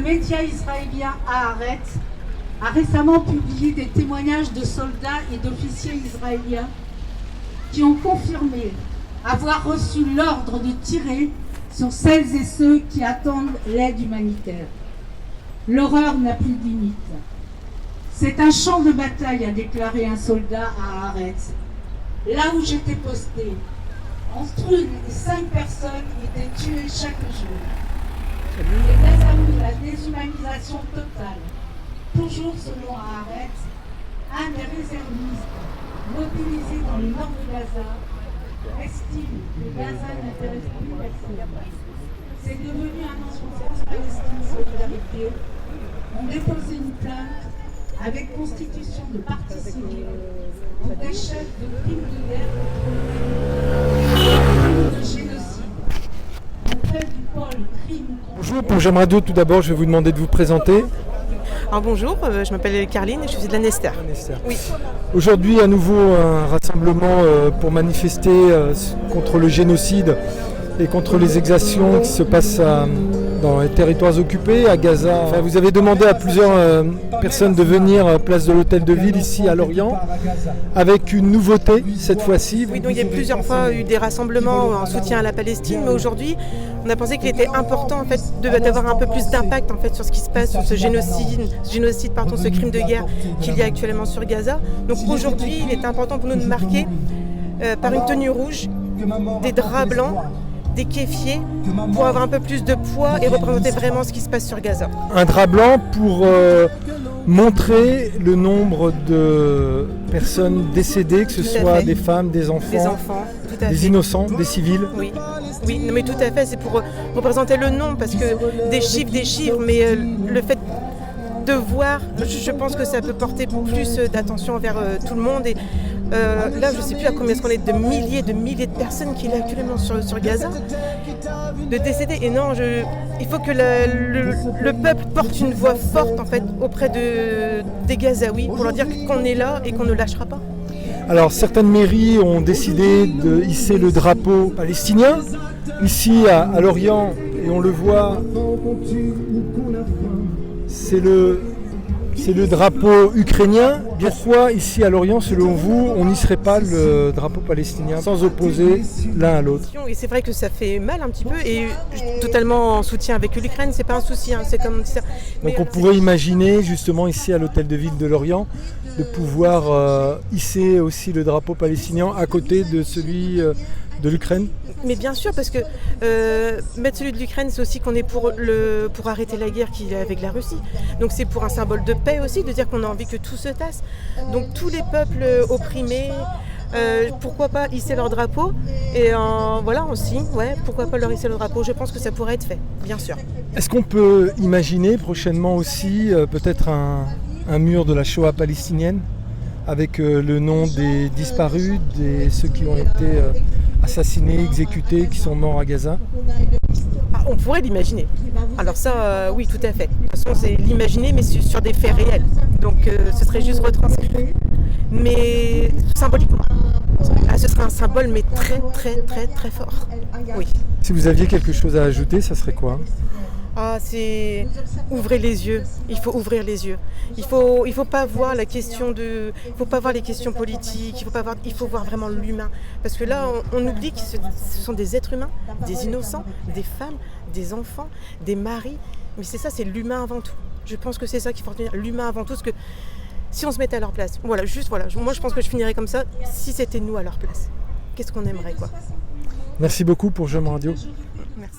média israélien Haaretz a récemment publié des témoignages de soldats et d'officiers israéliens qui ont confirmé avoir reçu l'ordre de tirer sur celles et ceux qui attendent l'aide humanitaire. L'horreur n'a plus de limite. C'est un champ de bataille, a déclaré un soldat à Haaretz. Là où j'étais posté, entre 1 et 5 personnes étaient tuées chaque jour. Les Gazaouis, la déshumanisation totale. Toujours selon Haaretz, un des réservistes mobilisés dans le nord de Gaza estime que Gaza n'intéresse plus personne. C'est devenu un enjeu France-Palestine Solidarité. On déposé une plainte avec constitution de partie civile pour des chefs de crimes de guerre contre de génocide. On fait du pôle crime. Bonjour, pour J'aime Radio, tout d'abord, je vais vous demander de vous présenter. Alors bonjour, je m'appelle Carline et je suis de la Nester. Oui. Aujourd'hui, à nouveau, un rassemblement pour manifester contre le génocide et contre les exactions qui se passent dans les territoires occupés, à Gaza. Enfin, vous avez demandé à plusieurs personnes de venir place de l'Hôtel de Ville, ici à Lorient, avec une nouveauté cette fois-ci. Oui, donc il y a plusieurs fois eu des rassemblements en soutien à la Palestine, mais aujourd'hui, on a pensé qu'il était important en fait, d'avoir un peu plus d'impact en fait, sur ce qui se passe, sur ce ce crime de guerre qu'il y a actuellement sur Gaza. Donc aujourd'hui, il est important pour nous de marquer par une tenue rouge, des draps blancs, des kéfiers, pour avoir un peu plus de poids et représenter vraiment ce qui se passe sur Gaza. Un drap blanc pour montrer le nombre de personnes décédées, que ce soit des femmes, des enfants, des innocents, des civils. Oui. Oui, non, mais tout à fait, c'est pour représenter le nombre, parce que des chiffres, mais le fait de voir, je pense que ça peut porter plus d'attention envers tout le monde. Et là, je ne sais plus à combien est-ce qu'on est de milliers de personnes qui sont actuellement sur Gaza, de décédés. Et non, il faut que le peuple porte une voix forte en fait, auprès des Gazaouis pour leur dire qu'on est là et qu'on ne lâchera pas. Alors, certaines mairies ont décidé de hisser le drapeau palestinien. Ici, à Lorient, et on le voit, c'est le drapeau ukrainien. Pourquoi ici à Lorient, selon vous, on n'hisserait pas le drapeau palestinien sans opposer l'un à l'autre? Et c'est vrai que ça fait mal un petit peu, et totalement en soutien avec l'Ukraine, c'est pas un souci, hein, c'est comme ça. Donc on pourrait imaginer justement ici à l'Hôtel de Ville de Lorient de pouvoir hisser aussi le drapeau palestinien à côté de celui de l'Ukraine. Mais bien sûr, parce que mettre celui de l'Ukraine, c'est aussi qu'on est pour arrêter la guerre qu'il y a avec la Russie. Donc c'est pour un symbole de paix aussi, de dire qu'on a envie que tout se tasse. Donc tous les peuples opprimés, pourquoi pas hisser leur drapeau, et voilà, on signe, ouais, pourquoi pas leur hisser le drapeau. Je pense que ça pourrait être fait, bien sûr. Est-ce qu'on peut imaginer prochainement aussi peut-être un mur de la Shoah palestinienne avec le nom des disparus, ceux qui ont été assassinés, exécutés, qui sont morts à Gaza? On pourrait l'imaginer. Alors ça, oui, tout à fait. De toute façon, c'est l'imaginer, mais sur des faits réels. Donc ce serait juste retranscrit. Mais symboliquement. Ce serait un symbole, mais très, très, très, très fort. Oui. Si vous aviez quelque chose à ajouter, ça serait quoi? C'est ouvrez les yeux. Il faut ouvrir les yeux. Il faut pas voir la question il faut pas voir les questions politiques. Il faut voir vraiment l'humain. Parce que là, on oublie que ce sont des êtres humains, des innocents, des femmes, des enfants, des maris. Mais c'est ça, c'est l'humain avant tout. Je pense que c'est ça qu'il faut retenir, l'humain avant tout. Parce que si on se mettait à leur place, voilà. Moi, je pense que je finirais comme ça. Si c'était nous à leur place, qu'est-ce qu'on aimerait, quoi. Merci beaucoup pour J'aime Radio. Merci.